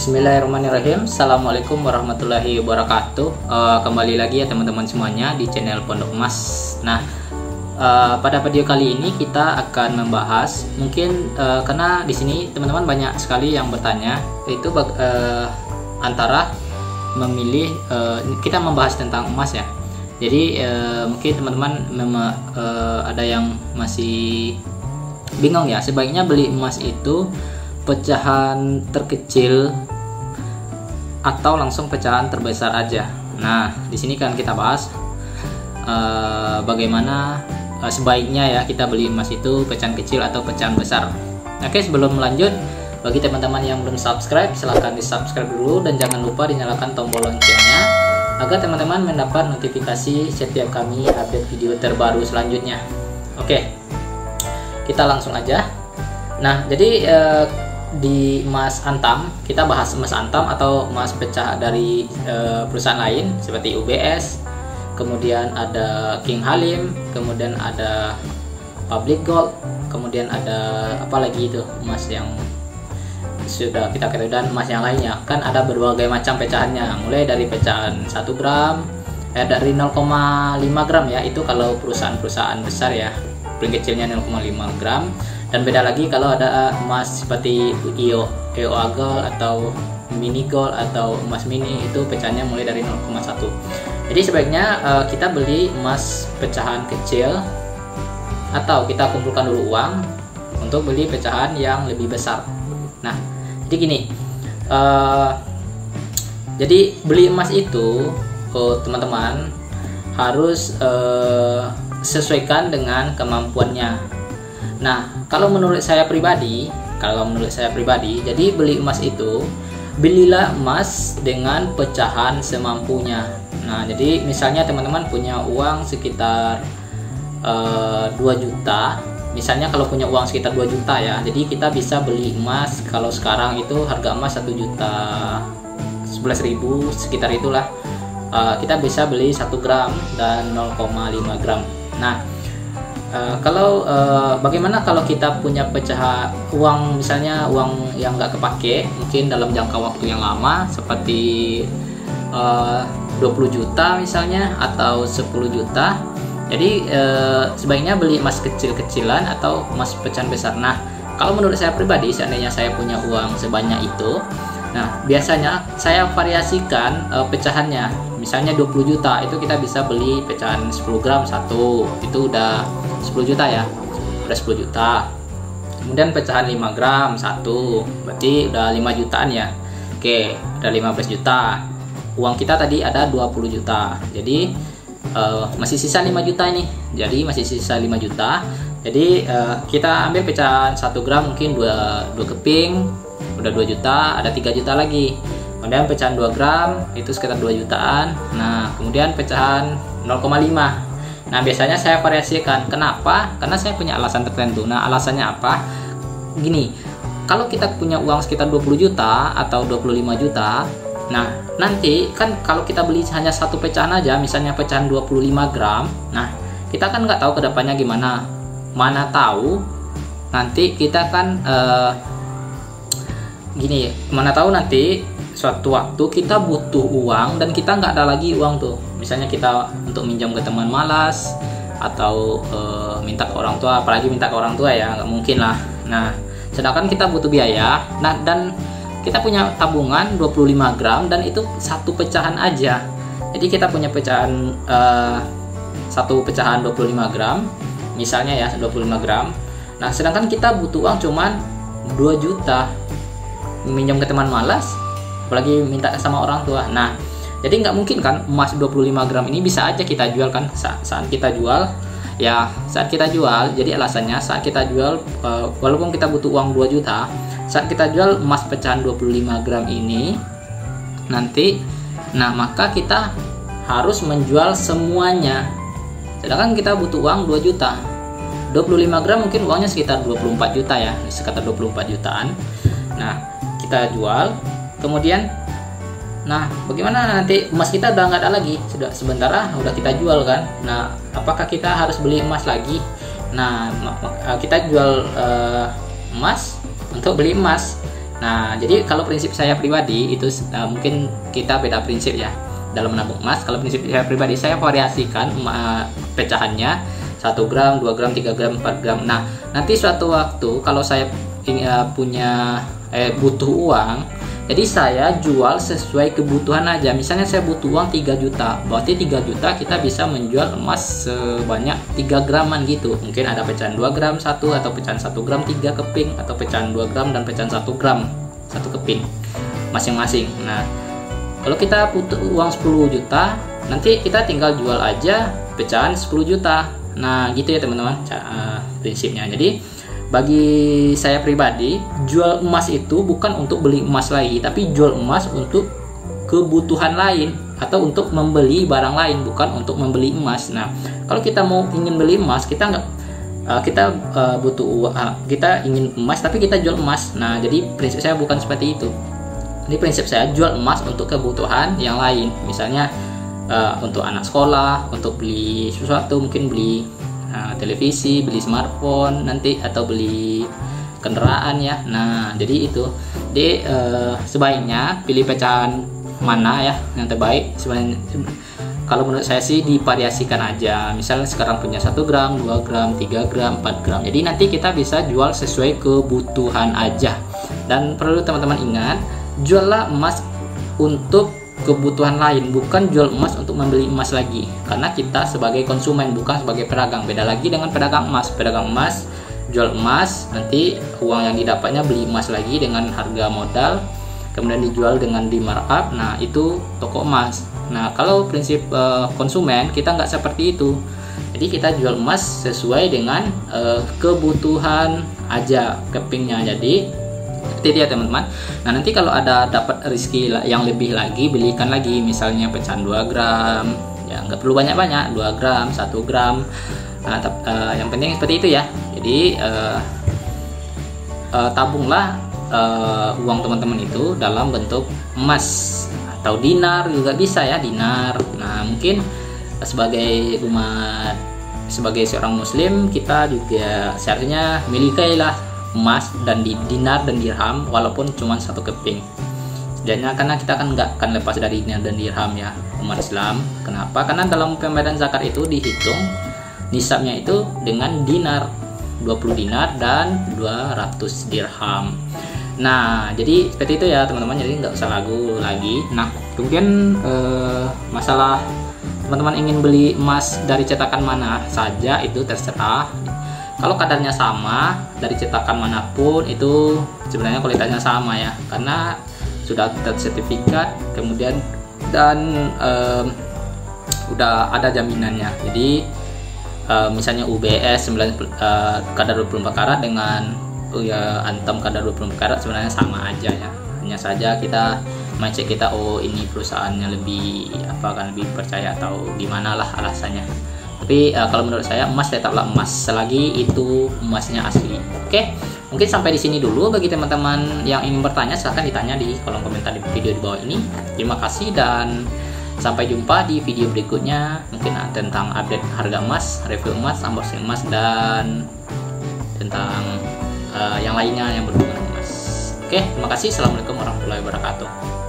Bismillahirrahmanirrahim. Assalamualaikum warahmatullahi wabarakatuh. Kembali lagi ya teman-teman semuanya di channel Pondok Emas. Nah, pada video kali ini kita akan membahas mungkin karena di sini teman-teman banyak sekali yang bertanya itu antara memilih kita membahas tentang emas ya. Jadi mungkin teman-teman ada yang masih bingung ya, sebaiknya beli emas itu pecahan terkecil atau langsung pecahan terbesar aja. Nah, di sini kan kita bahas bagaimana sebaiknya ya kita beli emas itu pecahan kecil atau pecahan besar. Oke, sebelum lanjut, bagi teman-teman yang belum subscribe, silahkan di subscribe dulu dan jangan lupa dinyalakan tombol loncengnya agar teman-teman mendapat notifikasi setiap kami update video terbaru selanjutnya. Oke, kita langsung aja. Nah, jadi di emas antam, kita bahas emas antam atau emas pecah dari perusahaan lain seperti UBS, kemudian ada King Halim, kemudian ada Public Gold, kemudian ada apa lagi itu emas yang sudah kita ketahui, dan emas yang lainnya kan ada berbagai macam pecahannya, mulai dari pecahan 1 gram dari 0,5 gram ya, itu kalau perusahaan-perusahaan besar ya, paling kecilnya 0,5 gram. Dan beda lagi kalau ada emas seperti EOA Gold atau Mini Gold atau emas mini, itu pecahannya mulai dari 0,1. Jadi sebaiknya kita beli emas pecahan kecil atau kita kumpulkan dulu uang untuk beli pecahan yang lebih besar. Nah, jadi gini, jadi beli emas itu teman-teman harus sesuaikan dengan kemampuannya. Nah, kalau menurut saya pribadi, jadi beli emas itu, belilah emas dengan pecahan semampunya. Nah, jadi misalnya teman-teman punya uang sekitar 2 juta, misalnya kalau punya uang sekitar 2 juta ya, jadi kita bisa beli emas, kalau sekarang itu harga emas 1.011.000 sekitar itulah, kita bisa beli 1 gram dan 0,5 gram. Nah, kalau bagaimana kalau kita punya pecahan uang, misalnya uang yang nggak kepake mungkin dalam jangka waktu yang lama seperti 20 juta misalnya atau 10 juta, jadi sebaiknya beli emas kecil-kecilan atau emas pecahan besar. Nah, kalau menurut saya pribadi, seandainya saya punya uang sebanyak itu, nah biasanya saya variasikan pecahannya. Misalnya 20 juta itu kita bisa beli pecahan 10 gram satu, itu udah 10 juta ya, udah 10 juta. Kemudian pecahan 5 gram satu, berarti udah 5 jutaan ya. Oke, udah 15 juta. Uang kita tadi ada 20 juta, jadi masih sisa 5 juta ini. Jadi masih sisa 5 juta. Jadi kita ambil pecahan 1 gram mungkin 2 keping, udah 2 juta, ada 3 juta lagi. Kemudian pecahan 2 gram itu sekitar 2 jutaan. Nah, kemudian pecahan 0,5. Nah, biasanya saya variasikan. Kenapa? Karena saya punya alasan tertentu. Nah, alasannya apa? Gini, kalau kita punya uang sekitar 20 juta atau 25 juta, nah, nanti kan kalau kita beli hanya satu pecahan aja, misalnya pecahan 25 gram, nah, kita kan nggak tahu kedepannya gimana. Mana tahu nanti kita kan gini, mana tahu nanti suatu waktu kita butuh uang dan kita nggak ada lagi uang tuh, misalnya kita untuk minjam ke teman malas atau minta ke orang tua, apalagi minta ke orang tua ya nggak mungkin lah. Nah, sedangkan kita butuh biaya, nah, dan kita punya tabungan 25 gram dan itu satu pecahan aja. Jadi kita punya pecahan satu pecahan 25 gram misalnya ya, 25 gram. Nah, sedangkan kita butuh uang cuman 2 juta, minjam ke teman malas apalagi minta sama orang tua. Nah, jadi nggak mungkin kan emas 25 gram ini bisa aja kita jual kan saat kita jual ya, saat kita jual. Jadi alasannya saat kita jual walaupun kita butuh uang 2 juta, saat kita jual emas pecahan 25 gram ini nanti, nah maka kita harus menjual semuanya, sedangkan kita butuh uang 2 juta. 25 gram mungkin uangnya sekitar 24 juta ya, sekitar 24 jutaan. Nah, kita jual, kemudian nah bagaimana nanti emas kita udah nggak ada lagi, sudah sementara udah kita jual kan. Nah, apakah kita harus beli emas lagi? Nah, kita jual emas untuk beli emas. Nah, jadi kalau prinsip saya pribadi itu mungkin kita beda prinsip ya dalam menabung emas. Kalau prinsip saya pribadi, saya variasikan pecahannya 1 gram, 2 gram, 3 gram, 4 gram. Nah, nanti suatu waktu kalau saya butuh uang, jadi saya jual sesuai kebutuhan aja. Misalnya saya butuh uang 3 juta, berarti 3 juta kita bisa menjual emas sebanyak 3 graman gitu. Mungkin ada pecahan 2 gram 1, atau pecahan 1 gram 3 keping, atau pecahan 2 gram dan pecahan 1 gram 1 keping masing-masing. Nah, kalau kita butuh uang 10 juta, nanti kita tinggal jual aja pecahan 10 juta. Nah, gitu ya teman-teman prinsipnya. Jadi bagi saya pribadi, jual emas itu bukan untuk beli emas lagi, tapi jual emas untuk kebutuhan lain atau untuk membeli barang lain, bukan untuk membeli emas. Nah, kalau kita ingin beli emas, kita nggak butuh uang, kita ingin emas tapi kita jual emas. Nah, jadi prinsip saya bukan seperti itu. Ini prinsip saya, jual emas untuk kebutuhan yang lain. Misalnya untuk anak sekolah, untuk beli sesuatu, mungkin beli televisi, beli smartphone nanti, atau beli kendaraan ya. Nah, jadi itu. Jadi sebaiknya pilih pecahan mana ya yang terbaik. Sebenarnya kalau menurut saya sih divariasikan aja. Misalnya sekarang punya 1 gram, 2 gram, 3 gram, 4 gram. Jadi nanti kita bisa jual sesuai kebutuhan aja. Dan perlu teman-teman ingat, juallah emas untuk kebutuhan lain, bukan jual emas untuk membeli emas lagi. Karena kita sebagai konsumen, bukan sebagai pedagang. Beda lagi dengan pedagang emas. Pedagang emas jual emas, nanti uang yang didapatnya beli emas lagi dengan harga modal, kemudian dijual dengan di markup. Nah, itu toko emas. Nah, kalau prinsip konsumen, kita nggak seperti itu. Jadi kita jual emas sesuai dengan kebutuhan aja kepingnya. Jadi seperti itu ya teman-teman. Nah, nanti kalau ada dapat rezeki yang lebih lagi, belikan lagi, misalnya pecahan 2 gram ya, nggak perlu banyak-banyak, 2 gram, 1 gram. Nah, yang penting seperti itu ya. Jadi tabunglah uang teman-teman itu dalam bentuk emas atau dinar juga bisa ya, dinar. Nah, mungkin sebagai seorang muslim, kita juga seharusnya milikilah emas dan dinar dan dirham, walaupun cuma 1 keping. Karena kita kan nggak akan lepas dari dinar dan dirham ya, umat Islam. Kenapa? Karena dalam pembayaran zakat itu dihitung nisabnya itu dengan dinar, 20 dinar dan 200 dirham. Nah, jadi seperti itu ya teman-teman. Jadi nggak usah ragu lagi. Nah, kemudian masalah teman-teman ingin beli emas dari cetakan mana saja, itu terserah. Kalau kadarnya sama dari cetakan manapun, itu sebenarnya kualitasnya sama ya, karena sudah tersertifikat, kemudian dan udah ada jaminannya. Jadi misalnya UBS kadar 24 karat dengan Antam kadar 24 karat sebenarnya sama aja ya. Hanya saja kita mindset kita, oh ini perusahaannya lebih lebih percaya atau gimana lah alasannya. Tapi kalau menurut saya, emas tetaplah emas selagi itu emasnya asli. Oke, mungkin sampai di sini dulu. Bagi teman-teman yang ingin bertanya, silahkan ditanya di kolom komentar di video di bawah ini. Terima kasih dan sampai jumpa di video berikutnya. Mungkin tentang update harga emas, review emas, unboxing emas, dan tentang yang lainnya yang berhubungan emas. Oke, terima kasih. Assalamualaikum warahmatullahi wabarakatuh.